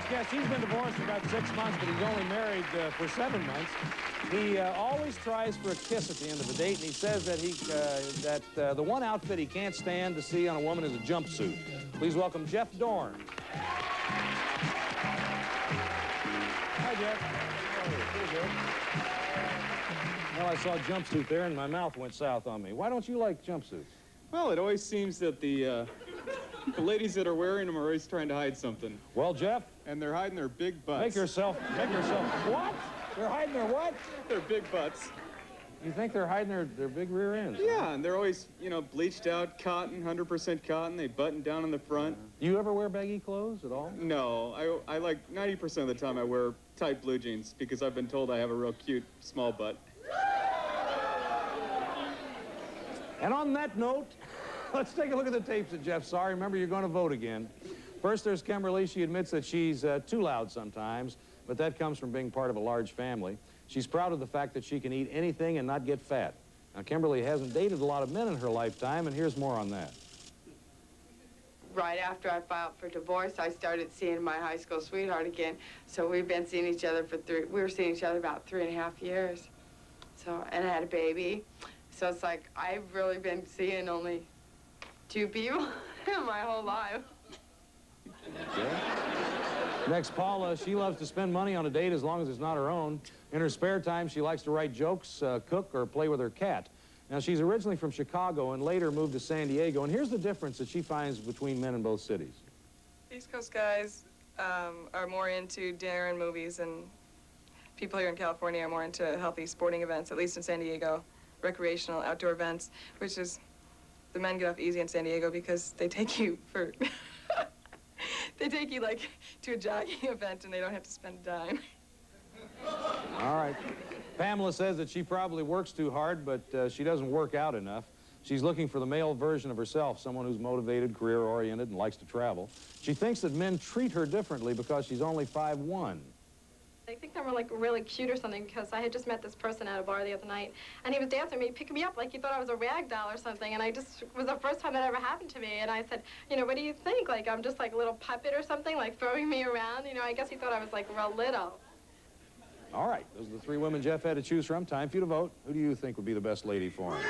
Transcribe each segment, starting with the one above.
next guest, he's been divorced for about 6 months, but he's only married for 7 months. He always tries for a kiss at the end of the date, and he says that the one outfit he can't stand to see on a woman is a jumpsuit. Please welcome Jeff Dorn. Hi, Jeff. How are you? Pretty good. Well, I saw a jumpsuit there, and my mouth went south on me. Why don't you like jumpsuits? Well, it always seems that the ladies that are wearing them are always trying to hide something. Well, Jeff. And they're hiding their big butts. Make yourself, what? They're hiding their what? Their big butts. You think they're hiding their big rear ends? Yeah, huh? and they're always, you know, bleached out cotton, 100% cotton. They button down on the front. Do you ever wear baggy clothes at all? No, I like 90% of the time I wear tight blue jeans because I've been told I have a real cute small butt. And on that note, let's take a look at the tapes of Jeff Sari. Remember, you're going to vote again. First, there's Kimberly. She admits that she's too loud sometimes, but that comes from being part of a large family. She's proud of the fact that she can eat anything and not get fat. Now, Kimberly hasn't dated a lot of men in her lifetime, and here's more on that. Right after I filed for divorce, I started seeing my high school sweetheart again. So we've been seeing each other for we were seeing each other about 3.5 years. So, and I had a baby. So it's like, I've really been seeing only 2 people in my whole life. Yeah. Next, Paula. She loves to spend money on a date as long as it's not her own. In her spare time, she likes to write jokes, cook, or play with her cat. Now, she's originally from Chicago and later moved to San Diego. And here's the difference that she finds between men in both cities. East Coast guys are more into dinner and movies, and people here in California are more into healthy sporting events, at least in San Diego. Recreational outdoor events, which is, the men get off easy in San Diego because they take you for, they take you like to a jogging event and they don't have to spend a dime. All right. Pamela says that she probably works too hard, but she doesn't work out enough. She's looking for the male version of herself, someone who's motivated, career-oriented, and likes to travel. She thinks that men treat her differently because she's only 5'1". I think they were like really cute or something because I had just met this person at a bar the other night and he was dancing with me, picking me up like he thought I was a rag doll or something, and it was the first time that ever happened to me, and I said, you know, what do you think? Like I'm just like a little puppet or something, like throwing me around, you know, I guess he thought I was like real little. All right, those are the 3 women Jeff had to choose from. Time for you to vote. Who do you think would be the best lady for him?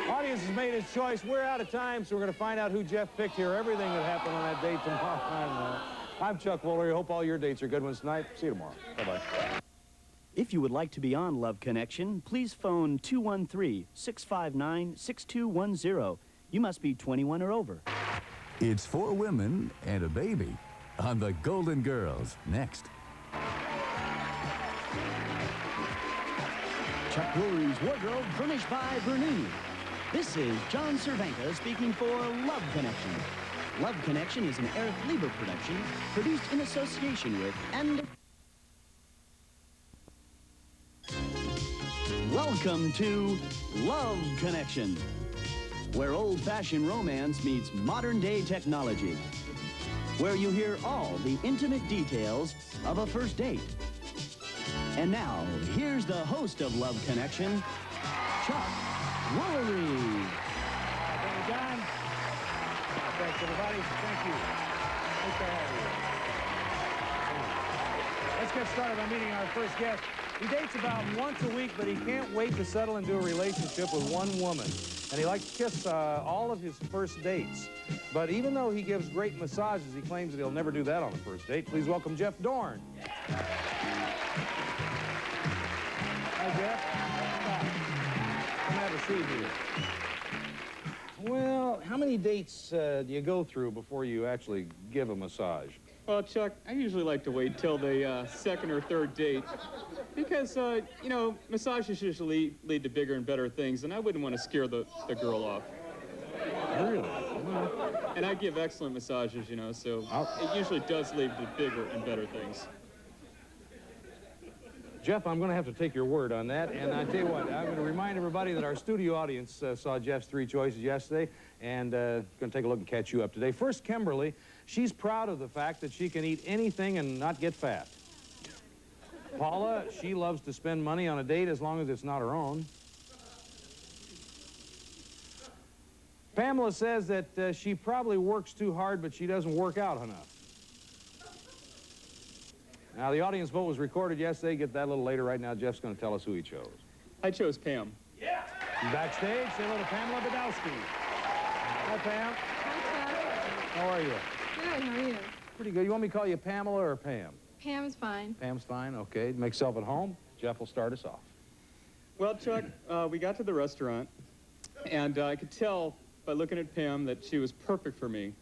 Audience has made its choice. We're out of time, so we're going to find out who Jeff picked here. Everything that happened on that date tomorrow. I'm Chuck Woolery. I hope all your dates are good ones tonight. See you tomorrow. Bye-bye. If you would like to be on Love Connection, please phone 213-659-6210. You must be 21 or over. It's 4 women and a baby on The Golden Girls. Next. Chuck Woolery's wardrobe furnished by Bernie. This is John Cervenka speaking for Love Connection. Love Connection is an Eric Lieber production produced in association with and... Welcome to Love Connection, where old-fashioned romance meets modern-day technology, where you hear all the intimate details of a first date. And now, here's the host of Love Connection, Chuck Woolery. Thank you, John. Thanks, everybody. Thank you. Nice to have you. Let's get started by meeting our first guest. He dates about once a week, but he can't wait to settle into a relationship with one woman. And he likes to kiss all of his first dates. But even though he gives great massages, he claims that he'll never do that on a first date. Please welcome Jeff Dorn. Hi, Jeff. Come have a seat here. Well, how many dates do you go through before you actually give a massage? Well, Chuck, I usually like to wait till the second or third date because, you know, massages usually lead to bigger and better things, and I wouldn't want to scare the girl off. Really? Well, and I give excellent massages, you know, so it usually does lead to bigger and better things. Jeff, I'm going to have to take your word on that, and I tell you what, I'm going to remind everybody that our studio audience saw Jeff's 3 choices yesterday, and going to take a look and catch you up today. First, Kimberly. She's proud of the fact that she can eat anything and not get fat. Paula, she loves to spend money on a date as long as it's not her own. Pamela says that she probably works too hard, but she doesn't work out enough. Now, the audience vote was recorded yesterday. Get that a little later. Right now, Jeff's going to tell us who he chose. I chose Pam. Backstage, say hello to Pamela Baidowsky. Hi, Pam. Hi, Chuck. How are you? Good, how are you? Pretty good. You want me to call you Pamela or Pam? Pam's fine. Pam's fine. Okay. Make yourself at home. Jeff will start us off. Well, Chuck, we got to the restaurant, and I could tell by looking at Pam that she was perfect for me.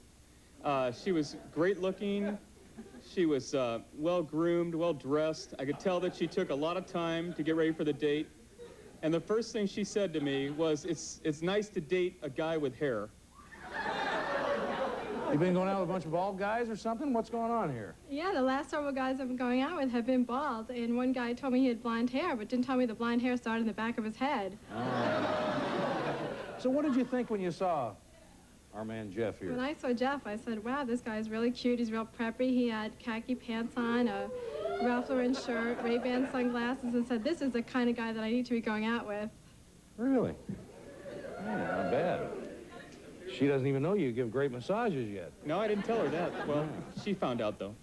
She was great looking. She was well-groomed, well-dressed. I could tell that she took a lot of time to get ready for the date. And the first thing she said to me was, it's nice to date a guy with hair. You been going out with a bunch of bald guys or something? What's going on here? Yeah, the last several guys I've been going out with have been bald, and one guy told me he had blonde hair, but didn't tell me the blonde hair started in the back of his head. So what did you think when you saw our man Jeff here? When I saw Jeff, I said, wow, this guy's really cute. He's real preppy. He had khaki pants on, a Ralph Lauren shirt, Ray-Ban sunglasses, and said, this is the kind of guy that I need to be going out with. Really? Yeah, not bad. She doesn't even know you give great massages yet. No, I didn't tell her that. Well, she found out, though.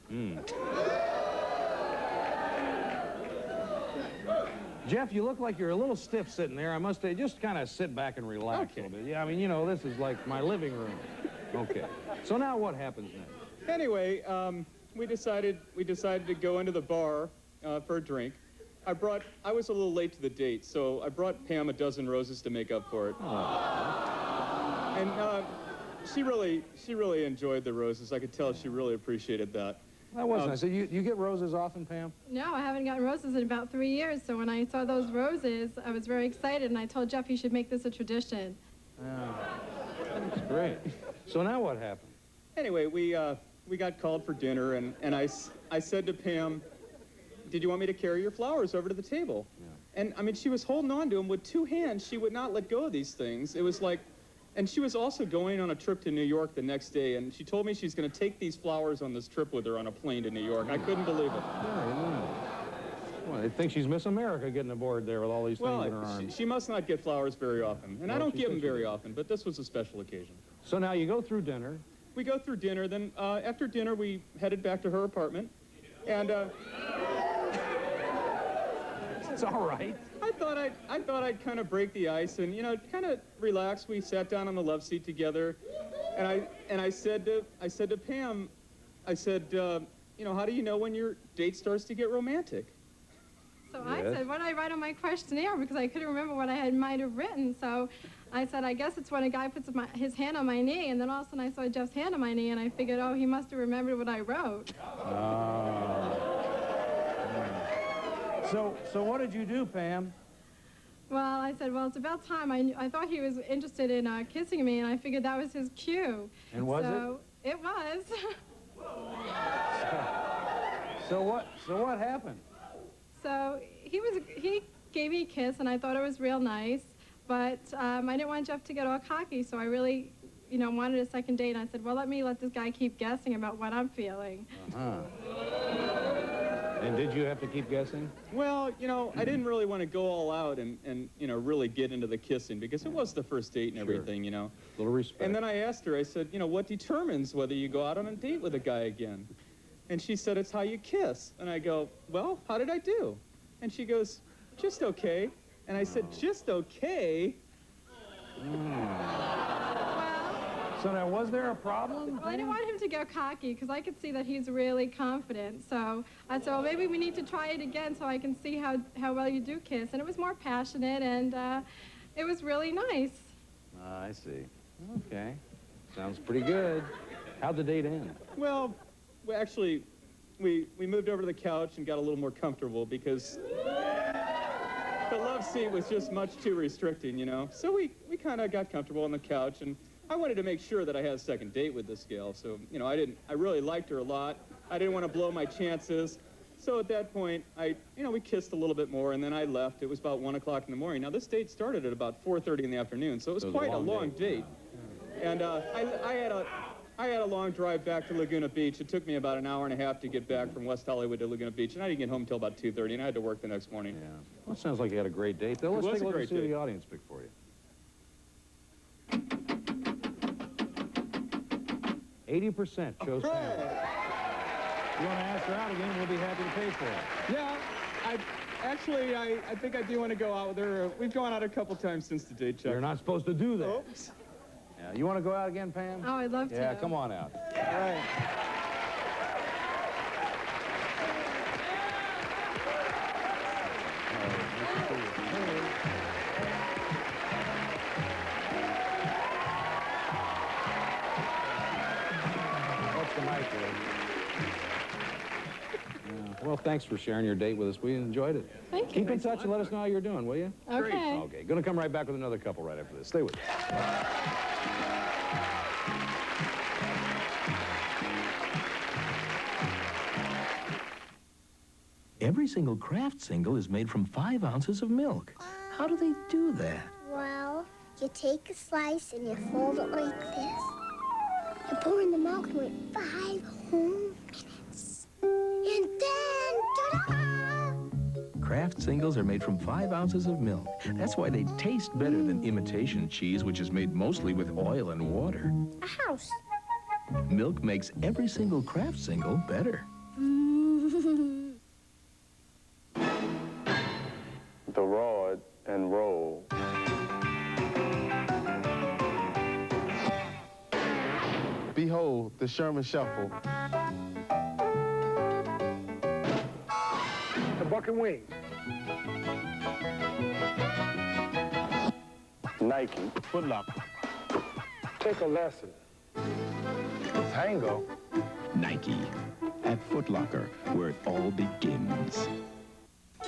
Jeff, you look like you're a little stiff sitting there. I must say, just kind of sit back and relax a little bit. Yeah, I mean, you know, this is like my living room. Okay. So now what happens next? Anyway, we decided to go into the bar for a drink. I was a little late to the date, so I brought Pam a dozen roses to make up for it. And she really enjoyed the roses. I could tell she really appreciated that. That was nice. So you get roses often, Pam? No, I haven't gotten roses in about 3 years, so when I saw those roses, I was very excited, and I told Jeff he should make this a tradition. That's great. So now what happened? Anyway, we got called for dinner, and I said to Pam, did you want me to carry your flowers over to the table? Yeah. And, I mean, she was holding on to them with 2 hands. She would not let go of these things. It was like... And she was also going on a trip to New York the next day, and she told me she's going to take these flowers on this trip with her on a plane to New York. I couldn't believe it. Yeah. Well, I think she's Miss America getting aboard there with all these things in her arms. She must not get flowers very often, and I don't give them very often, but this was a special occasion. So now you go through dinner. We go through dinner, then after dinner we headed back to her apartment, and... It's all right. I thought I'd kind of break the ice and, you know, kind of relax. We sat down on the love seat together, and I said to Pam, I said, you know, how do you know when your date starts to get romantic? So I said, what did I write on my questionnaire? Because I couldn't remember what I might have written. So I said, I guess it's when a guy puts his hand on my knee, and then all of a sudden I saw Jeff's hand on my knee, and I figured, oh, he must have remembered what I wrote. So what did you do, Pam? Well, I said, well, it's about time. I thought he was interested in kissing me, and I figured that was his cue. And was it? It was. So what happened? So he gave me a kiss, and I thought it was real nice, but I didn't want Jeff to get all cocky, so I really, you know, wanted a second date. And I said, well, let this guy keep guessing about what I'm feeling. And did you have to keep guessing? Well, you know, I didn't really want to go all out and you know, really get into the kissing because it was the first date and everything, you know. A little respect. And then I asked her, I said, you know, what determines whether you go out on a date with a guy again? And she said, it's how you kiss. And I go, well, how did I do? And she goes, just okay. And I said, just okay? So now, was there a problem? Well, I didn't want him to get cocky because I could see that he's really confident. So I said, well, maybe we need to try it again so I can see how well you do kiss. And it was more passionate, and it was really nice. I see. Okay. Sounds pretty good. How'd the date end? Well, actually, we moved over to the couch and got a little more comfortable because the love seat was just much too restricting, you know. So we kind of got comfortable on the couch, and I wanted to make sure that I had a second date with this gal. So, you know, I really liked her a lot. I didn't want to blow my chances. So at that point, we kissed a little bit more, and then I left. It was about 1 o'clock in the morning. Now, this date started at about 4:30 in the afternoon, so it was quite a long date. And I had a long drive back to Laguna Beach. It took me about an hour and a half to get back from West Hollywood to Laguna Beach, and I didn't get home until about 2:30, and I had to work the next morning. Yeah. Well, it sounds like you had a great date, though. Let's take a look and see what the audience picked for you. 80% chose Pam. If you want to ask her out again, we'll be happy to pay for it. Yeah, I think I do want to go out with her. We've gone out a couple times since the date check. You're not supposed to do that. Oops. Yeah, you want to go out again, Pam? Oh, I'd love to. Yeah, come on out. All right. What's the mic with? Yeah. Well, thanks for sharing your date with us. We enjoyed it. Thank you. Keep in touch and let us know how you're doing, will you? Okay. Okay, gonna come right back with another couple right after this. Stay with us. Every single Kraft single is made from 5 ounces of milk. How do they do that? Well, you take a slice and you fold it like this. You pour in the milk and wait 5 whole minutes. And then, ta-da! Kraft singles are made from 5 ounces of milk. That's why they taste better than imitation cheese, which is made mostly with oil and water. A house. Milk makes every single Kraft single better. The rod and roll. Behold the Sherman Shuffle. The buck and wings. Nike. Foot Locker. Take a lesson. Tango. Nike. At Foot Locker, where it all begins.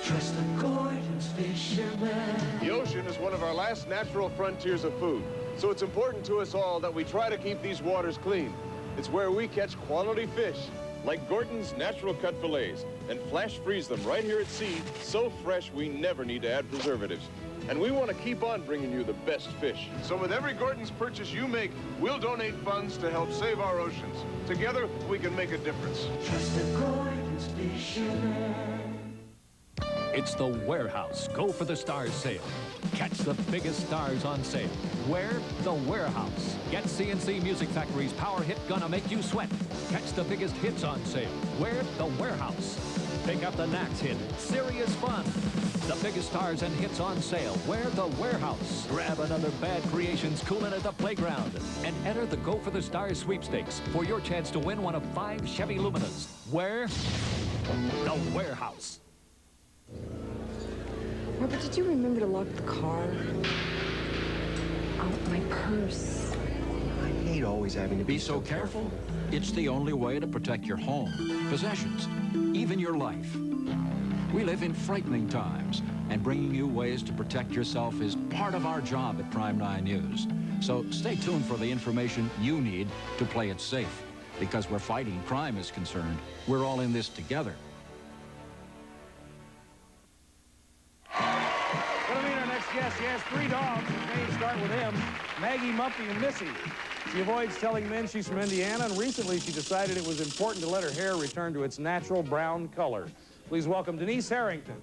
Trust the Gordon's fisherman. The ocean is one of our last natural frontiers of food, so it's important to us all that we try to keep these waters clean. It's where we catch quality fish, like Gordon's natural cut fillets, and flash freeze them right here at sea, so fresh we never need to add preservatives. And we want to keep on bringing you the best fish. So with every Gordon's purchase you make, we'll donate funds to help save our oceans. Together, we can make a difference. Trust the Gordon's fisherman. It's the Warehouse Go for the Stars sale. Catch the biggest stars on sale. Where? The Warehouse. Get CNC Music Factory's power hit Gonna Make You Sweat. Catch the biggest hits on sale. Where? The Warehouse. Pick up the Nax hit, Serious Fun. The biggest stars and hits on sale. Where? The Warehouse. Grab another Bad Creations Coolin' at the playground. And enter the Go for the Stars sweepstakes for your chance to win one of 5 Chevy Luminas. Where? The Warehouse. Robert, did you remember to lock the car? Oh, my purse. I hate always having to be so careful. It's the only way to protect your home, possessions, even your life. We live in frightening times, and bringing you ways to protect yourself is part of our job at Prime 9 News. So stay tuned for the information you need to play it safe. Because where fighting crime is concerned, we're all in this together. Yes, she has 3 dogs, and names start with M, Maggie, Muffy, and Missy. She avoids telling men she's from Indiana, and recently she decided it was important to let her hair return to its natural brown color. Please welcome Denise Harrington.